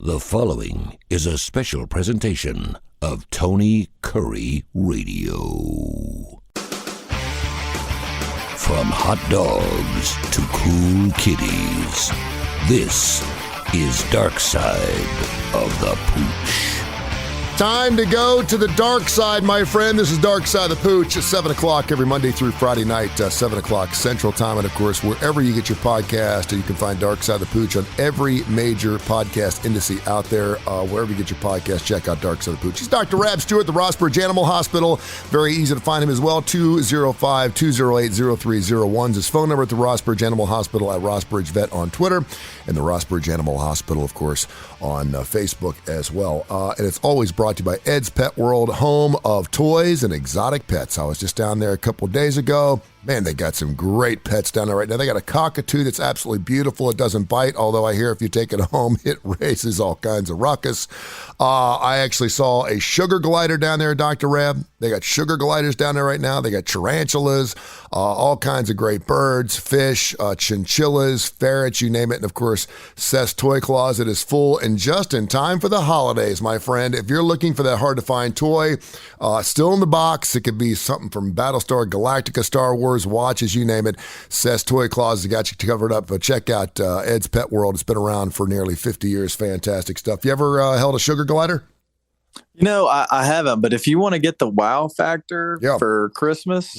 The following is a special presentation of Tony Kurre Radio. From hot dogs to cool kitties, this is Darkside of the Pooch. Time to go to the dark side, my friend. This is Darkside the Pooch at 7 o'clock every Monday through Friday night, 7 o'clock Central Time. And, of course, wherever you get your podcast, you can find Darkside the Pooch on every major podcast indice out there. Wherever you get your podcast, check out Darkside the Pooch. He's Dr. Rab Stewart, the Rossbridge Animal Hospital. Very easy to find him as well, 205-208-0301 is his phone number at the Rossbridge Animal Hospital, at Rossbridge Vet on Twitter, and the Rossbridge Animal Hospital, of course, on Facebook as well. And it's always brought to you by Ed's Pet World, home of toys and exotic pets. I was just down there a couple days ago. Man, they got some great pets down there right now. They got a cockatoo that's absolutely beautiful. It doesn't bite, although I hear if you take it home, it raises all kinds of ruckus. I actually saw a sugar glider down there, Dr. Rab. They got sugar gliders down there right now. They got tarantulas, all kinds of great birds, fish, chinchillas, ferrets, you name it. And, of course, Seth's Toy Closet is full and just in time for the holidays, my friend. If you're looking for that hard-to-find toy, still in the box, it could be something from Battlestar Galactica, Star Wars, watches, you name it. Seth's Toy Closet got you covered up. But check out Ed's Pet World. It's been around for nearly 50 years. Fantastic stuff. You ever held a sugar glider? You know, I haven't, but if you want to get the wow factor for Christmas,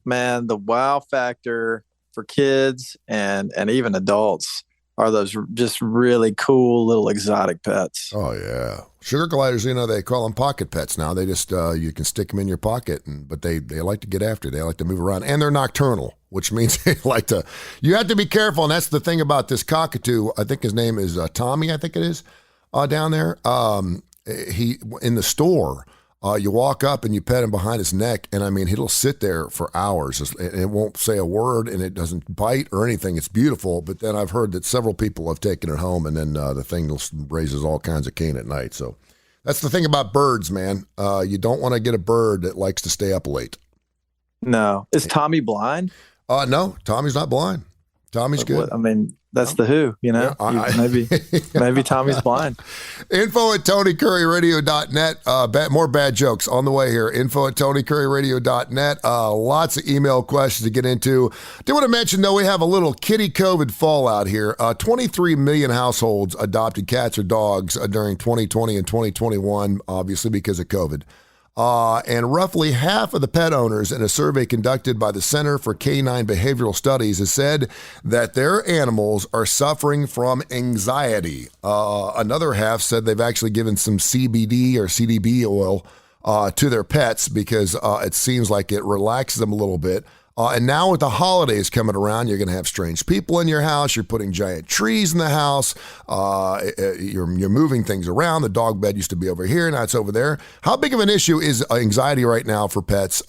man, the wow factor for kids and even adults are those just really cool little exotic pets. Oh, yeah. Sugar gliders, you know, they call them pocket pets now. They just, you can stick them in your pocket, but they like to get after. They like to move around, and they're nocturnal, which means they like to, you have to be careful, and that's the thing about this cockatoo. I think his name is Tommy, I think it is, down there. He in the store, you walk up and you pet him behind his neck, and I mean, he'll sit there for hours, and it won't say a word, and it doesn't bite or anything. It's beautiful, but then I've heard that several people have taken it home, and then the thing raises all kinds of cane at night. So that's the thing about birds, man. You don't want to get a bird that likes to stay up late. No. Is Tommy blind? No, Tommy's not blind. Tommy's good. I mean, that's the who, you know? Yeah, maybe Tommy's blind. Info at TonyCurreRadio.net. More bad jokes on the way here. Info at TonyCurreRadio.net. Lots of email questions to get into. Did want to mention, though, we have a little kitty COVID fallout here. 23 million households adopted cats or dogs during 2020 and 2021, obviously because of COVID. And roughly half of the pet owners in a survey conducted by the Center for Canine Behavioral Studies has said that their animals are suffering from anxiety. Another half said they've actually given some CBD or CBD oil to their pets because it seems like it relaxes them a little bit. And now with the holidays coming around, you're going to have strange people in your house. You're putting giant trees in the house. You're moving things around. The dog bed used to be over here. Now it's over there. How big of an issue is anxiety right now for pets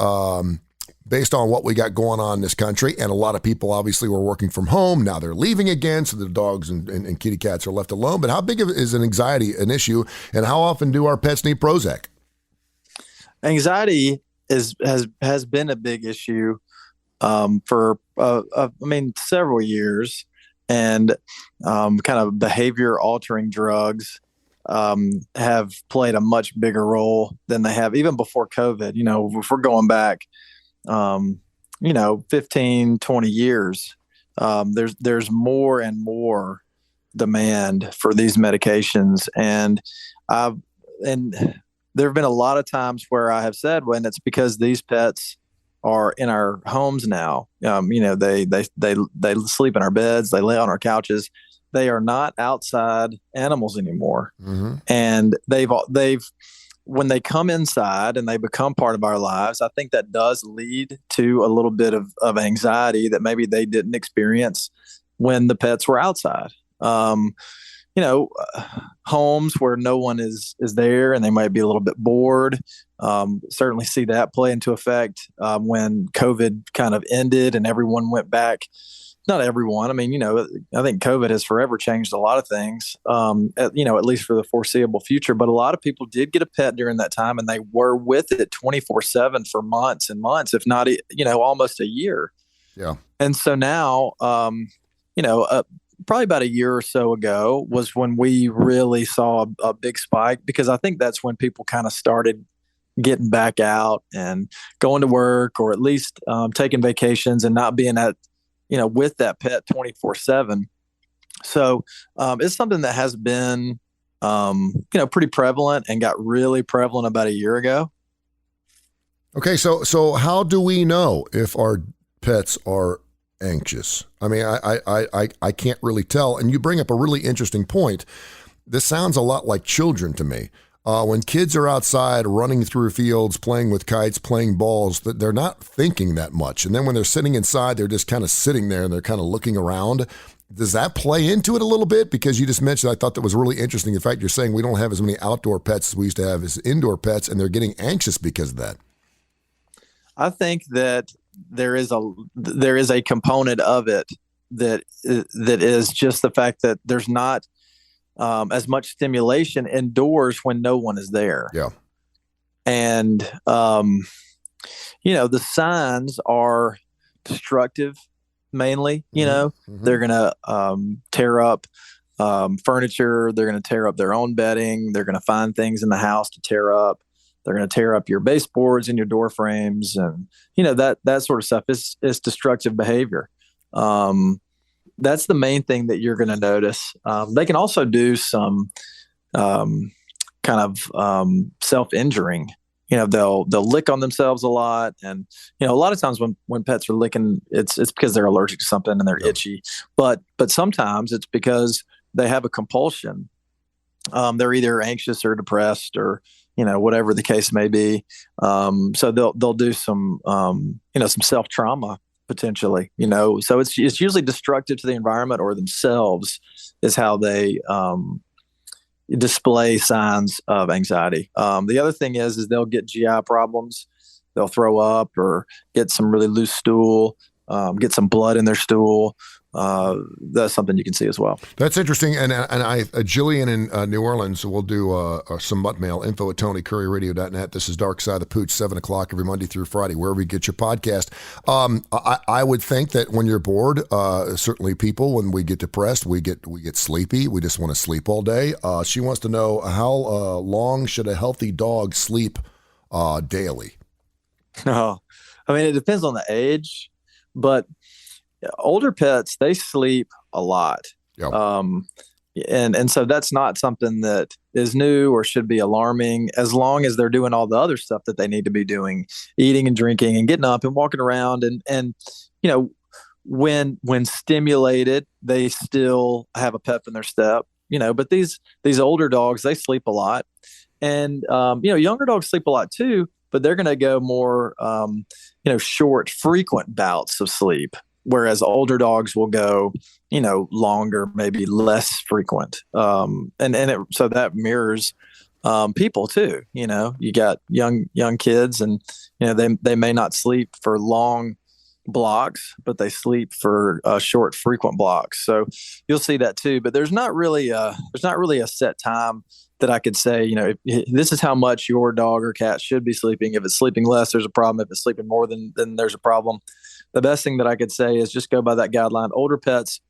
based on what we got going on in this country? And a lot of people obviously were working from home. Now they're leaving again, so the dogs and kitty cats are left alone. But how big is an anxiety an issue? And how often do our pets need Prozac? Anxiety has been a big issue for several years, and kind of behavior altering drugs have played a much bigger role than they have even before COVID. You know, if we're going back 15, 20 years, there's more and more demand for these medications, and there have been a lot of times where I have said, when it's because these pets are in our homes now. They sleep in our beds, they lay on our couches. They are not outside animals anymore. Mm-hmm. And they've when they come inside and they become part of our lives, I think that does lead to a little bit of anxiety that maybe they didn't experience when the pets were outside. Homes where no one is there and they might be a little bit bored. Certainly see that play into effect when COVID kind of ended and everyone went back. Not everyone. I mean, I think COVID has forever changed a lot of things, at least for the foreseeable future. But a lot of people did get a pet during that time, and they were with it 24/7 for months and months, if not, almost a year. Yeah. And so now, probably about a year or so ago was when we really saw a big spike, because I think that's when people kind of started getting back out and going to work, or at least taking vacations and not being with that pet 24/7. So it's something that has been, pretty prevalent and got really prevalent about a year ago. Okay, so how do we know if our pets are anxious? I mean, I can't really tell. And you bring up a really interesting point. This sounds a lot like children to me. When kids are outside running through fields, playing with kites, playing balls, they're not thinking that much. And then when they're sitting inside, they're just kind of sitting there and they're kind of looking around. Does that play into it a little bit? Because you just mentioned, I thought that was really interesting. In fact, you're saying we don't have as many outdoor pets as we used to have as indoor pets, and they're getting anxious because of that. I think that there is a component of it that is just the fact that there's not as much stimulation indoors when no one is there. Yeah. And, the signs are destructive mainly. They're going to tear up furniture. They're going to tear up their own bedding. They're going to find things in the house to tear up. They're going to tear up your baseboards and your door frames. And, that sort of stuff is destructive behavior. That's the main thing that you're going to notice. They can also do some kind of self-injuring. They'll lick on themselves a lot, and a lot of times when pets are licking, it's because they're allergic to something and they're itchy. But sometimes it's because they have a compulsion. They're either anxious or depressed, or whatever the case may be. So they'll do some some self-trauma potentially, so it's usually destructive to the environment or themselves is how they display signs of anxiety. The other thing is they'll get GI problems. They'll throw up or get some really loose stool, get some blood in their stool. That's something you can see as well. That's interesting. And Jillian in New Orleans will do some mutt mail, info@TonyCurryRadio.net. This is Darkside the Pooch, 7 o'clock every Monday through Friday, wherever you get your podcast. I would think that when you're bored, certainly people, when we get depressed, we get sleepy. We just want to sleep all day. She wants to know how long should a healthy dog sleep daily? Oh, I mean, it depends on the age, but older pets, they sleep a lot. Yep. And so that's not something that is new or should be alarming, as long as they're doing all the other stuff that they need to be doing, eating and drinking and getting up and walking around. And when stimulated, they still have a pep in their step, but these older dogs, they sleep a lot. And, younger dogs sleep a lot too, but they're going to go more, short, frequent bouts of sleep. Whereas older dogs will go, longer, maybe less frequent. So that mirrors people too. You got young kids, and they may not sleep for long blocks, but they sleep for short, frequent blocks. So you'll see that too. But there's not really a set time that I could say, this is how much your dog or cat should be sleeping. If it's sleeping less, there's a problem. If it's sleeping more, then there's a problem. The best thing that I could say is just go by that guideline. Older pets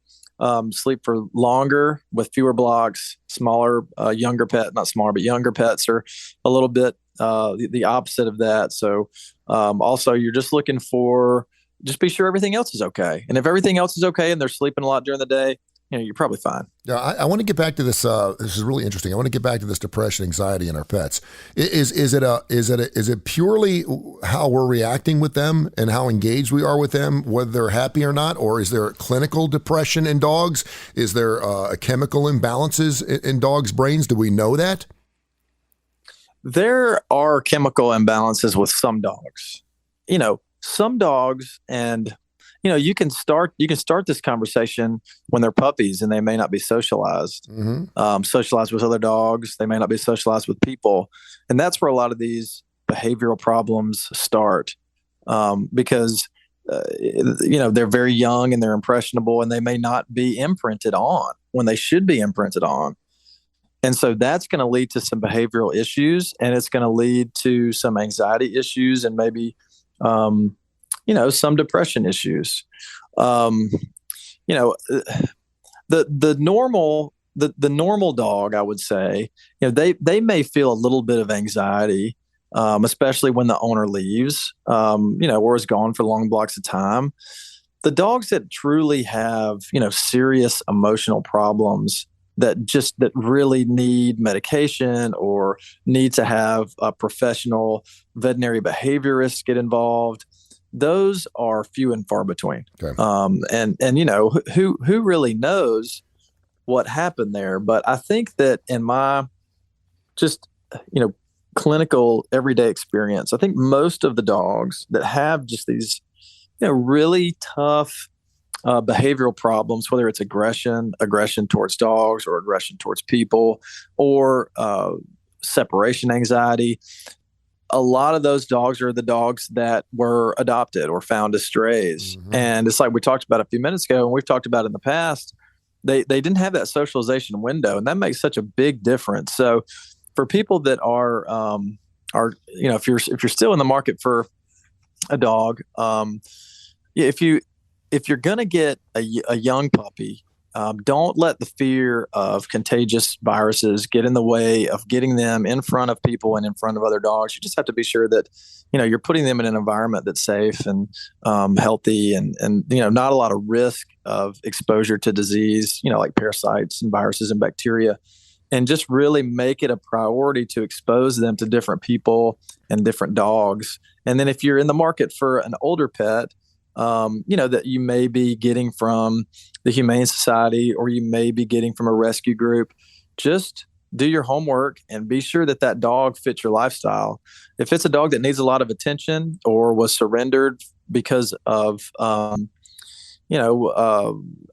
sleep for longer with fewer blocks. Smaller, younger pet, not smaller, but younger pets are a little bit the opposite of that. So also, you're just looking for, just be sure everything else is okay. And if everything else is okay and they're sleeping a lot during the day, you're probably fine. Yeah, I want to get back to this. This is really interesting. I want to get back to this depression, anxiety in our pets. Is it purely how we're reacting with them and how engaged we are with them, whether they're happy or not, or is there clinical depression in dogs? Is there chemical imbalances in dogs' brains? Do we know that? There are chemical imbalances with some dogs. Some dogs, and you can start this conversation when they're puppies and they may not be socialized, socialized with other dogs. They may not be socialized with people. And that's where a lot of these behavioral problems start, because, they're very young and they're impressionable, and they may not be imprinted on when they should be imprinted on. And so that's going to lead to some behavioral issues, and it's going to lead to some anxiety issues, and maybe, some depression issues. the normal the normal dog, I would say, they may feel a little bit of anxiety, especially when the owner leaves, or is gone for long blocks of time. The dogs that truly have, serious emotional problems that really need medication or need to have a professional veterinary behaviorist get involved, those are few and far between. Okay. Who really knows what happened there? But I think that in my just, clinical everyday experience, I think most of the dogs that have just these, really tough behavioral problems, whether it's aggression towards dogs or aggression towards people, or separation anxiety, a lot of those dogs are the dogs that were adopted or found as strays. Mm-hmm. And it's like we talked about a few minutes ago, and we've talked about in the past, they didn't have that socialization window, and that makes such a big difference. So for people that are if you're still in the market for a dog, if you're going to get a young puppy, don't let the fear of contagious viruses get in the way of getting them in front of people and in front of other dogs. You just have to be sure that, you're putting them in an environment that's safe and healthy and not a lot of risk of exposure to disease, like parasites and viruses and bacteria, and just really make it a priority to expose them to different people and different dogs. And then if you're in the market for an older pet, that you may be getting from the Humane Society or you may be getting from a rescue group, just do your homework and be sure that dog fits your lifestyle. If it's a dog that needs a lot of attention or was surrendered because of,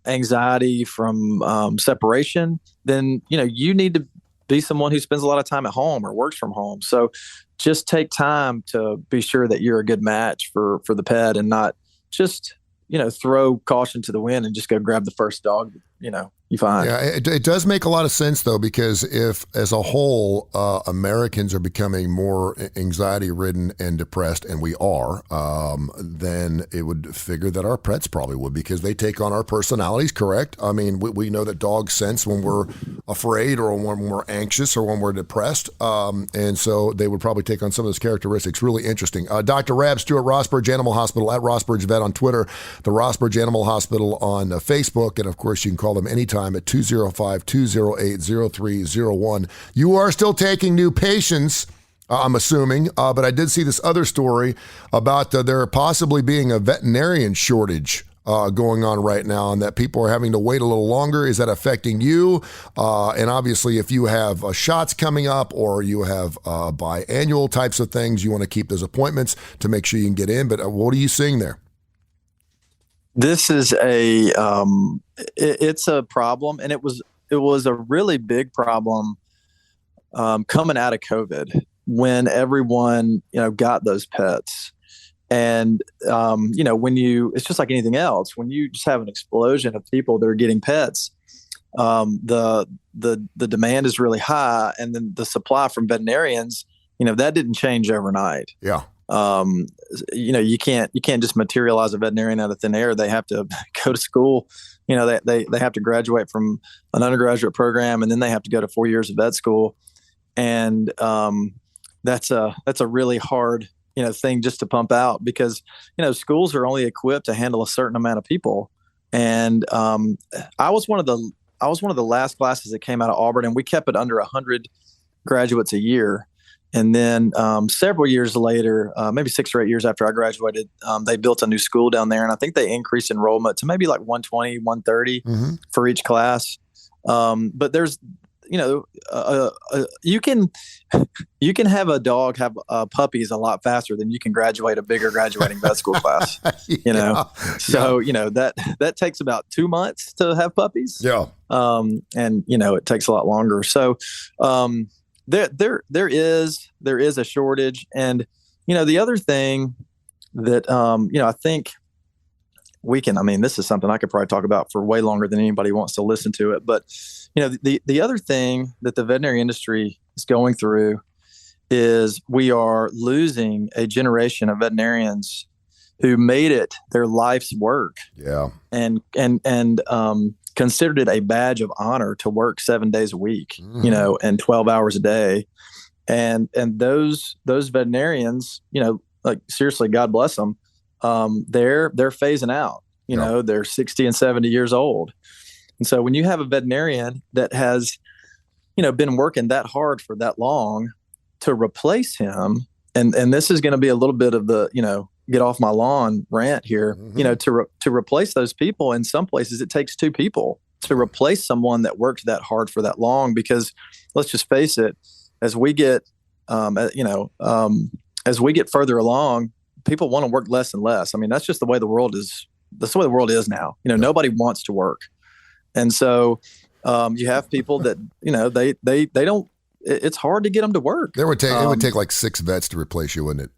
anxiety from separation, then, you need to be someone who spends a lot of time at home or works from home. So just take time to be sure that you're a good match for the pet and not just, throw caution to the wind and just go grab the first dog, you find. Yeah, it does make a lot of sense, though, because if, as a whole, Americans are becoming more anxiety-ridden and depressed, and we are, then it would figure that our pets probably would, because they take on our personalities, correct? I mean, we know that dogs sense when we're afraid or when we're anxious or when we're depressed, and so they would probably take on some of those characteristics. Really interesting. Dr. Rab, Stewart, Rossbridge Animal Hospital, at Rossbridge Vet on Twitter, the Rossbridge Animal Hospital on Facebook, and, of course, you can call them anytime at 205-208-0301. You are still taking new patients, I'm assuming, but I did see this other story about there possibly being a veterinarian shortage going on right now, and that people are having to wait a little longer. Is that affecting you? And obviously, if you have shots coming up or you have biannual types of things, you want to keep those appointments to make sure you can get in. But what are you seeing there? This is it's a problem, and it was a really big problem coming out of COVID when everyone got those pets, and it's just like anything else. When you just have an explosion of people that are getting pets, the demand is really high, and then the supply from veterinarians, that didn't change overnight. Yeah. You can't just materialize a veterinarian out of thin air. They have to go to school. They have to graduate from an undergraduate program, and then they have to go to 4 years of vet school. And that's a really hard thing just to pump out, because schools are only equipped to handle a certain amount of people. And I was one of the last classes that came out of Auburn, and we kept it under 100 graduates a year. And then several years later, maybe 6 or 8 years after I graduated, they built a new school down there. And I think they increased enrollment to maybe like 120, 130 mm-hmm. for each class. But there's, you can have a dog have puppies a lot faster than you can graduate a bigger graduating vet school class. So that takes about 2 months to have puppies. Yeah. And it takes a lot longer. So there is a shortage. And the other thing that I think this is something I could probably talk about for way longer than anybody wants to listen to it. But, the other thing that the veterinary industry is going through is we are losing a generation of veterinarians who made it their life's work. Yeah. And considered it a badge of honor to work 7 days a week, and 12 hours a day. And those veterinarians, like seriously, God bless them. They're phasing out, they're 60 and 70 years old. And so when you have a veterinarian that has, been working that hard for that long, to replace him, and this is going to be a little bit of the, get off my lawn rant here, to replace those people. In some places, it takes two people to replace someone that worked that hard for that long, because let's just face it, as we get, as we get further along, people want to work less and less. I mean, that's just the way the world is. That's the way the world is now. Nobody wants to work. And so you have people that, they don't, it's hard to get them to work. It would take like 6 vets to replace you, wouldn't it?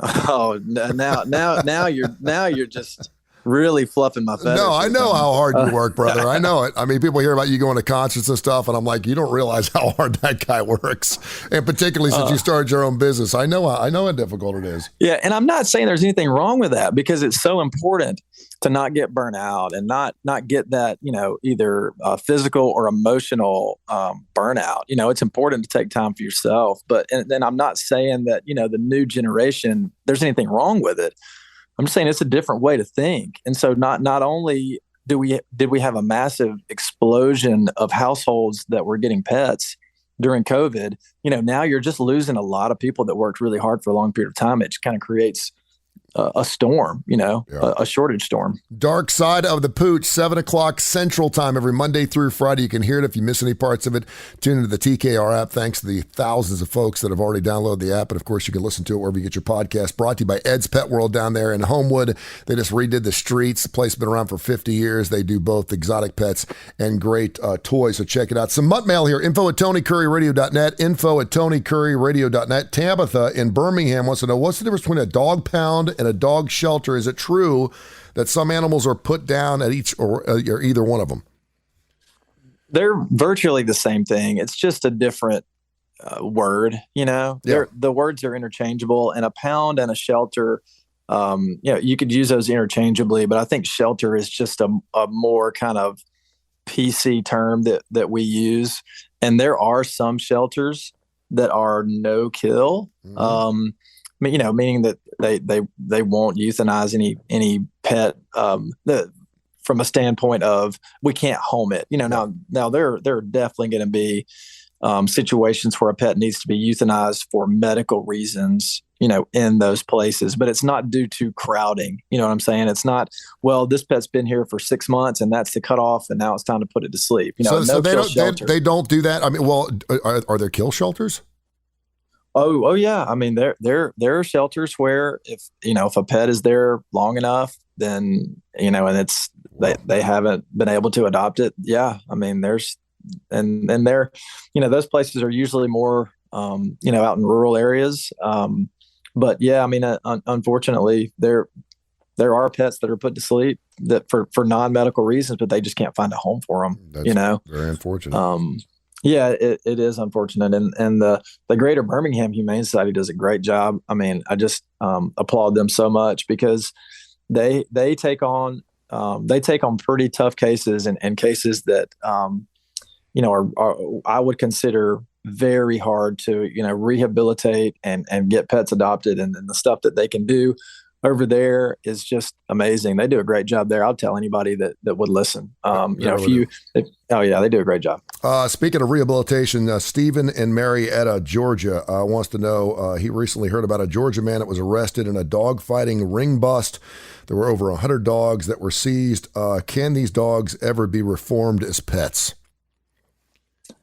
Oh, now you're just really fluffing my feathers. No, I know how hard you work, brother. I know it. I mean, people hear about you going to concerts and stuff, and I'm like, you don't realize how hard that guy works. And particularly since you started your own business, I know how difficult it is. Yeah, and I'm not saying there's anything wrong with that, because it's so important to not get burnt out and not get that, either physical or emotional burnout. It's important to take time for yourself. But then I'm not saying that, the new generation, there's anything wrong with it. I'm just saying it's a different way to think. And so not only did we have a massive explosion of households that were getting pets during COVID, now you're just losing a lot of people that worked really hard for a long period of time. It just kind of creates a storm, a shortage storm. Darkside of the Pooch, 7:00 Central Time every Monday through Friday. You can hear it if you miss any parts of it. Tune into the TKR app. Thanks to the thousands of folks that have already downloaded the app. And of course, you can listen to it wherever you get your podcast. Brought to you by Ed's Pet World down there in Homewood. They just redid the streets. The place has been around for 50 years. They do both exotic pets and great toys. So check it out. Some mutt mail here. info@TonyCurryRadio.net. info@TonyCurryRadio.net. Tabitha in Birmingham wants to know, what's the difference between a dog pound and a dog shelter? Is it true that some animals are put down at each or either one of them? They're virtually the same thing. It's just a different word. The words are interchangeable, and a pound and a shelter, you could use those interchangeably, but I think shelter is just a more kind of PC term that we use. And there are some shelters that are no kill. Meaning that they won't euthanize any pet from a standpoint of we can't home it. Now there are definitely going to be situations where a pet needs to be euthanized for medical reasons, in those places, but it's not due to crowding. You know what I'm saying? It's not, well, this pet's been here for 6 months and that's the cutoff and now it's time to put it to sleep. So they don't do that. I mean, well, are there kill shelters? Oh yeah. I mean, there are shelters where if a pet is there long enough, then, and it's, they haven't been able to adopt it. Yeah. I mean, there's, and they're, those places are usually more, out in rural areas. But yeah, I mean, unfortunately there are pets that are put to sleep that for non-medical reasons, but they just can't find a home for them. That's very unfortunate. Yeah, it is unfortunate. And the Greater Birmingham Humane Society does a great job. I mean, I just applaud them so much because they take on pretty tough cases and cases that, are I would consider very hard to, rehabilitate and get pets adopted. And the stuff that they can do over there is just amazing. They do a great job there. I'll tell anybody that would listen. They do a great job. Speaking of rehabilitation, Stephen in Marietta, Georgia, wants to know, he recently heard about a Georgia man that was arrested in a dog fighting ring bust. There were over 100 dogs that were seized. Can these dogs ever be reformed as pets?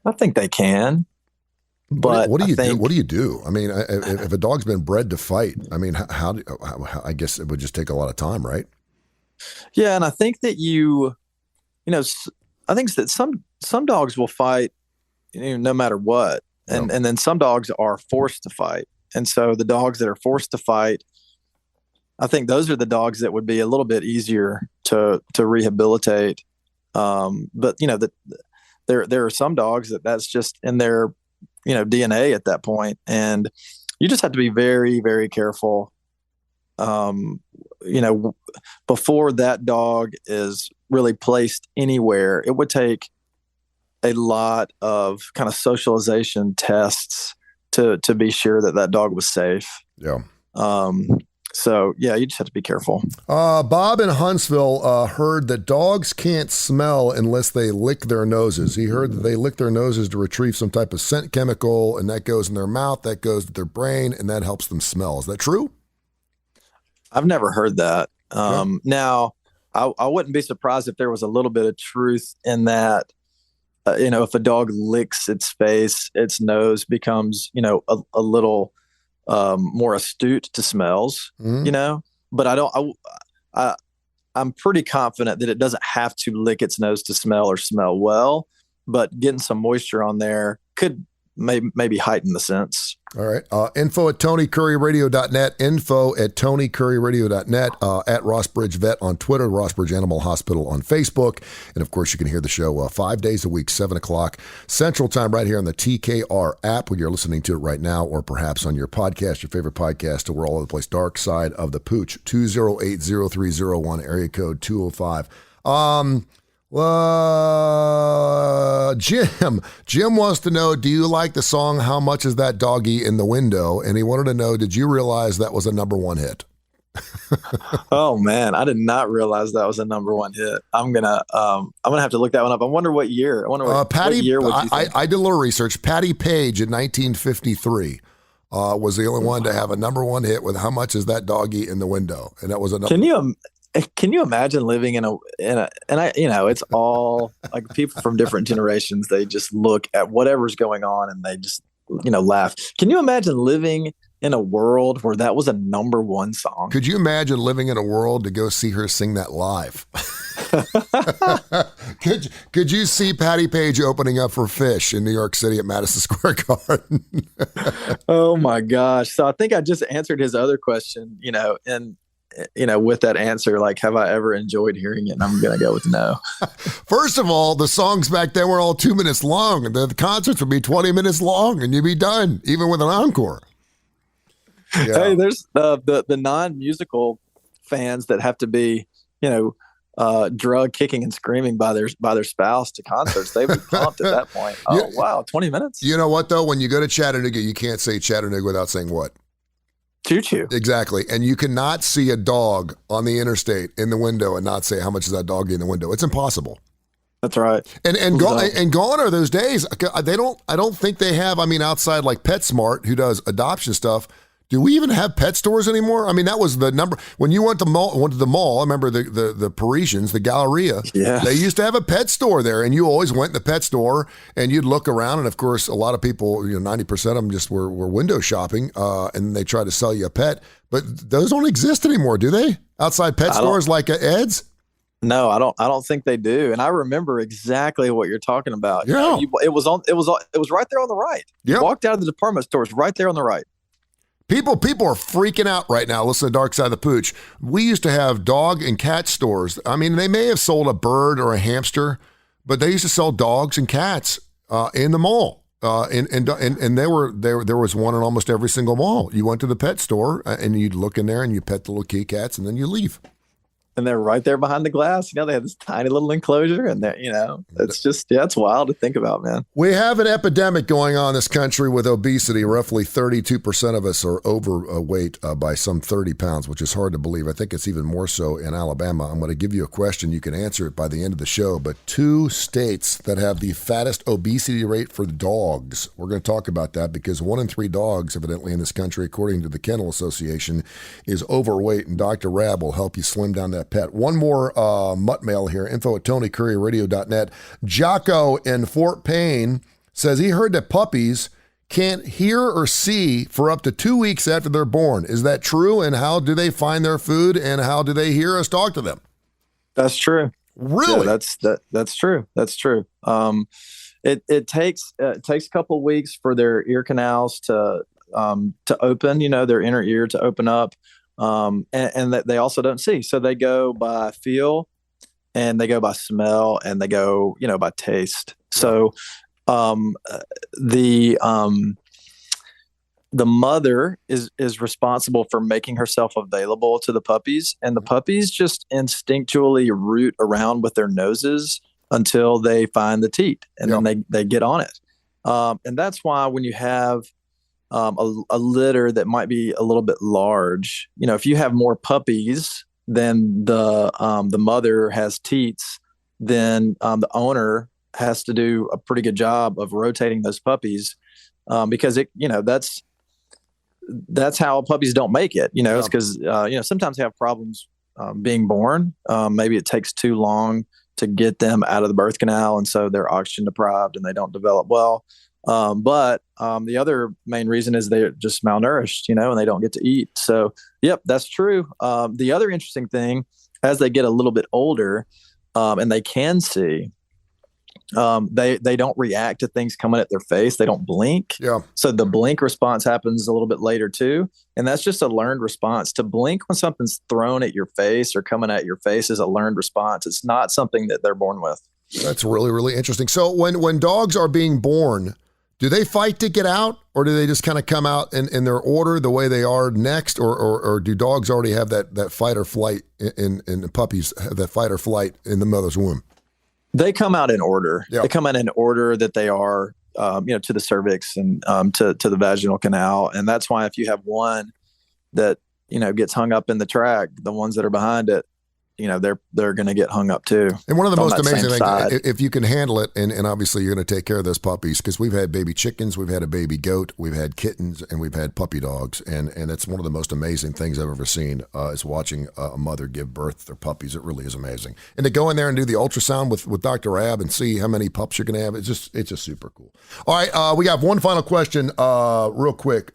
I think they can. But what do you do? I mean, if a dog's been bred to fight, I mean, how I guess it would just take a lot of time, right? Yeah, and I think that I think that some dogs will fight, no matter what, and then some dogs are forced to fight, and so the dogs that are forced to fight, I think those are the dogs that would be a little bit easier to rehabilitate. But there are some dogs that's just in their DNA at that point. And you just have to be very, very careful, before that dog is really placed anywhere. It would take a lot of kind of socialization tests to be sure that dog was safe. Yeah. So yeah, you just have to be careful. Bob in Huntsville heard that dogs can't smell unless they lick their noses. He heard that they lick their noses to retrieve some type of scent chemical, and that goes in their mouth, that goes to their brain, and that helps them smell. Is that true? I've never heard that. Okay. Now, I wouldn't be surprised if there was a little bit of truth in that. If a dog licks its face, its nose becomes, a little more astute to smells, but I'm pretty confident that it doesn't have to lick its nose to smell or smell well, but getting some moisture on there could maybe heighten the sense. All right. Info at TonyCurryRadio.net. Info at TonyCurryRadio.net. At Rossbridge Vet on Twitter. Rossbridge Animal Hospital on Facebook. And of course, you can hear the show 5 days a week, 7 o'clock Central Time, right here on the TKR app when you're listening to it right now, or perhaps on your podcast, your favorite podcast. We're all over the place. Darkside of the Pooch. 208-0301, area code 205. Jim wants to know, do you like the song How Much Is That Doggy in the Window? And he wanted to know, did you realize that was a number one hit? Oh man, I did not realize that was a number one hit. I'm gonna have to look that one up. I wonder what year. I wonder what year would you think? I did a little research. Patty Page in 1953 was the only one to have a number one hit with How Much Is That Doggy in the Window? And that was a number. Can you imagine living in a it's all like people from different generations, they just look at whatever's going on and they just, laugh. Can you imagine living in a world where that was a number one song? Could you imagine living in a world to go see her sing that live? Could you see Patty Page opening up for Fish in New York City at Madison Square Garden? Oh my gosh. So I think I just answered his other question, and with that answer, like, have I ever enjoyed hearing it? And I'm going to go with no. First of all, the songs back then were all 2 minutes long, and the concerts would be 20 minutes long, and you'd be done, even with an encore. Yeah. Hey, there's the non-musical fans that have to be, drug kicking and screaming by their spouse to concerts. They would be pumped at that point. Oh, wow, 20 minutes. You know what, though? When you go to Chattanooga, you can't say Chattanooga without saying what? Choo-choo. Exactly. And you cannot see a dog on the interstate in the window and not say, how much is that dog in the window? It's impossible. That's right. And gone are those days. I don't think they have, outside like PetSmart, who does adoption stuff. Do we even have pet stores anymore? That was the number. When you went to the mall, I remember the Parisians, the Galleria, yeah. They used to have a pet store there, and you always went in the pet store, and you'd look around, and of course, a lot of people, 90% of them just were window shopping, and they tried to sell you a pet. But those don't exist anymore, do they? Outside pet stores like Ed's? No, I don't think they do. And I remember exactly what you're talking about. Yeah. It was right there on the right. Yep. You walked out of the department stores right there on the right. People are freaking out right now. Listen to Darkside of the Pooch. We used to have dog and cat stores. They may have sold a bird or a hamster, but they used to sell dogs and cats in the mall. And there was one in almost every single mall. You went to the pet store and you'd look in there and you pet the little kitty cats and then you leave. And they're right there behind the glass. They have this tiny little enclosure, and it's just, it's wild to think about, man. We have an epidemic going on in this country with obesity. Roughly 32% of us are overweight by some 30 pounds, which is hard to believe. I think it's even more so in Alabama. I'm going to give you a question. You can answer it by the end of the show. But 2 states that have the fattest obesity rate for dogs. We're going to talk about that because 1 in 3 dogs, evidently, in this country, according to the Kennel Association, is overweight. And Dr. Rab will help you slim down that pet. One more mutt mail here, info at TonyCurryRadio.net. Jocko in Fort Payne says he heard that puppies can't hear or see for up to 2 weeks after they're born. Is that true? And how do they find their food? And how do they hear us talk to them? That's true. Really? Yeah, that's true. That's true. It takes a couple weeks for their ear canals to open, their inner ear to open up. And that they also don't see. So they go by feel and they go by smell and they go, by taste. So, the mother is responsible for making herself available to the puppies, and the puppies just instinctually root around with their noses until they find the teat, and then they get on it. And that's why when you have a litter that might be a little bit large, if you have more puppies than the mother has teats, then the owner has to do a pretty good job of rotating those puppies, because that's how puppies don't make it. It's because sometimes they have problems being born. Maybe it takes too long to get them out of the birth canal, and so they're oxygen deprived and they don't develop well. But the other main reason is they're just malnourished, and they don't get to eat. So, yep, that's true. The other interesting thing, as they get a little bit older, and they can see, they don't react to things coming at their face. They don't blink. Yeah. So the blink response happens a little bit later too. And that's just a learned response. To blink when something's thrown at your face or coming at your face is a learned response. It's not something that they're born with. That's really, really interesting. So when dogs are being born, do they fight to get out, or do they just kind of come out in their order the way they are next? Or do dogs already have that fight or flight in the puppies have that fight or flight in the mother's womb? They come out in order. Yep. They come out in order that they are, to the cervix and to the vaginal canal. And that's why if you have one that, gets hung up in the track, the ones that are behind it, they're going to get hung up too. And one of the most amazing things, side. if you can handle it, and obviously you're going to take care of those puppies, because we've had baby chickens, we've had a baby goat, we've had kittens, and we've had puppy dogs. And that's one of the most amazing things I've ever seen, is watching a mother give birth to their puppies. It really is amazing. And to go in there and do the ultrasound with Dr. Ab and see how many pups you're going to have, it's just super cool. All right, we got one final question real quick.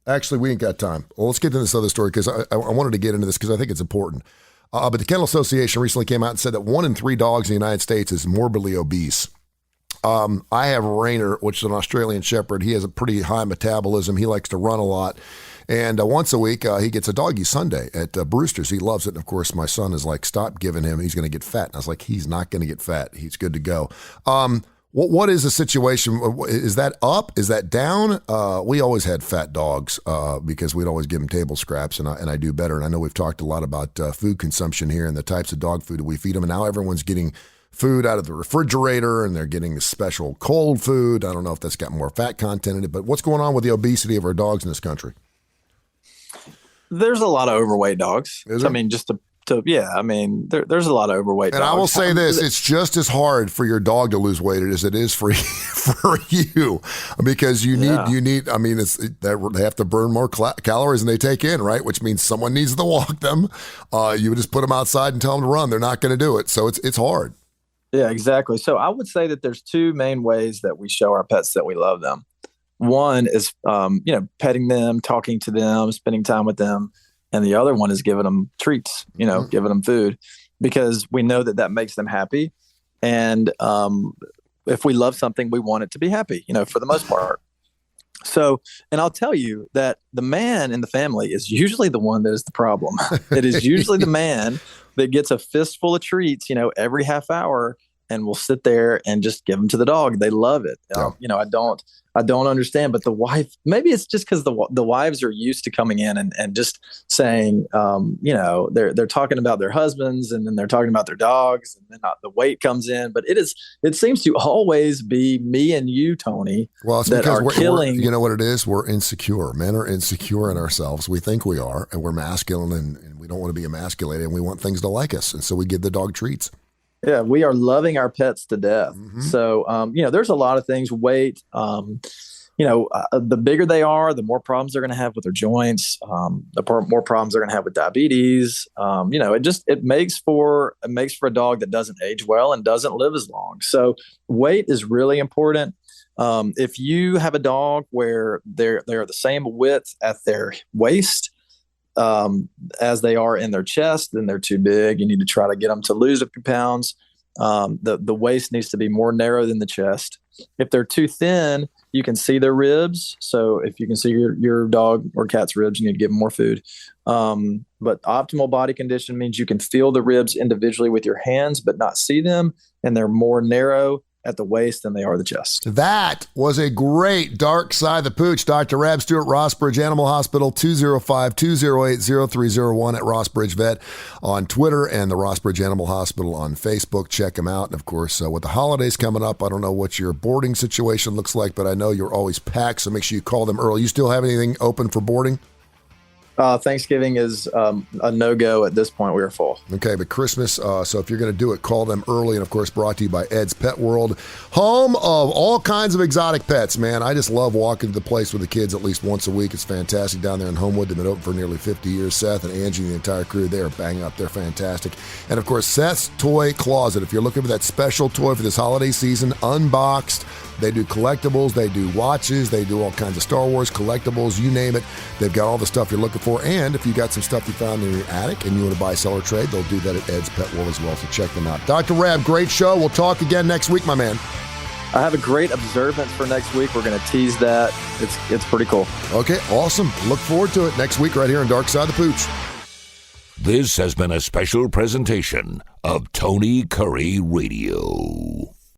Actually, we ain't got time. Well, let's get to this other story, because I wanted to get into this because I think it's important. But the Kennel Association recently came out and said that 1 in 3 dogs in the United States is morbidly obese. I have Rainer, which is an Australian Shepherd. He has a pretty high metabolism. He likes to run a lot. And once a week, he gets a doggy sundae at Brewster's. He loves it. And, of course, my son is like, stop giving him. He's going to get fat. And I was like, he's not going to get fat. He's good to go. What is the situation? Is that up? Is that down? We always had fat dogs because we'd always give them table scraps, and I do better. And I know we've talked a lot about food consumption here and the types of dog food that we feed them. And now everyone's getting food out of the refrigerator, and they're getting the special cold food. I don't know if that's got more fat content in it, but what's going on with the obesity of our dogs in this country? There's a lot of overweight dogs. Is there? I mean, there's a lot of overweight and dogs. I will say this, it's just as hard for your dog to lose weight as it is for you, because you need, I mean, they have to burn more calories than they take in, right? Which means someone needs to walk them. You would just put them outside and tell them to run. They're not going to do it. So it's hard. Yeah, exactly. So I would say that there's 2 main ways that we show our pets that we love them. One is, petting them, talking to them, spending time with them. And the other one is giving them treats, giving them food, because we know that makes them happy. And if we love something, we want it to be happy, for the most part. So, and I'll tell you that the man in the family is usually the one that is the problem. It is usually the man that gets a fistful of treats, every half hour, and will sit there and just give them to the dog. They love it. Yeah. I don't understand, but the wife, maybe it's just because the wives are used to coming in and just saying, they're talking about their husbands, and then they're talking about their dogs, and then the weight comes in. But it seems to always be me and you, Tony, well, it's that because are killing. You know what it is? We're insecure. Men are insecure in ourselves. We think we are, and we're masculine, and we don't want to be emasculated, and we want things to like us. And so we give the dog treats. Yeah, we are loving our pets to death. Mm-hmm. So, there's a lot of things. Weight, the bigger they are, the more problems they're going to have with their joints. The more problems they're going to have with diabetes. It makes for a dog that doesn't age well and doesn't live as long. So, weight is really important. If you have a dog where they're the same width at their waist as they are in their chest, then they're too big. You need to try to get them to lose a few pounds. The waist needs to be more narrow than the chest. If they're too thin, you can see their ribs. So if you can see your dog or cat's ribs, you need to give them more food. But optimal body condition means you can feel the ribs individually with your hands, but not see them. And they're more narrow at the waist than they are the chest. That was a great Darkside the Pooch. Dr. Rab Stewart, Rossbridge Animal Hospital, 205-208-0301 at Rossbridge Vet on Twitter and the Rossbridge Animal Hospital on Facebook. Check them out. And, of course, with the holidays coming up, I don't know what your boarding situation looks like, but I know you're always packed, so make sure you call them early. You still have anything open for boarding? Thanksgiving is a no-go at this point. We are full. Okay, but Christmas, so if you're going to do it, call them early. And, of course, brought to you by Ed's Pet World, home of all kinds of exotic pets, man. I just love walking to the place with the kids at least once a week. It's fantastic down there in Homewood. They've been open for nearly 50 years. Seth and Angie and the entire crew, they are banging up. They're fantastic. And, of course, Seth's Toy Closet. If you're looking for that special toy for this holiday season, unboxed, they do collectibles, they do watches, they do all kinds of Star Wars collectibles, you name it. They've got all the stuff you're looking for. And if you got some stuff you found in your attic and you want to buy, sell, or trade, they'll do that at Ed's Pet World as well. So check them out. Dr. Rab, great show. We'll talk again next week, my man. I have a great observance for next week. We're going to tease that. It's pretty cool. Okay, awesome. Look forward to it next week right here on Darkside the Pooch. This has been a special presentation of Tony Kurre Radio.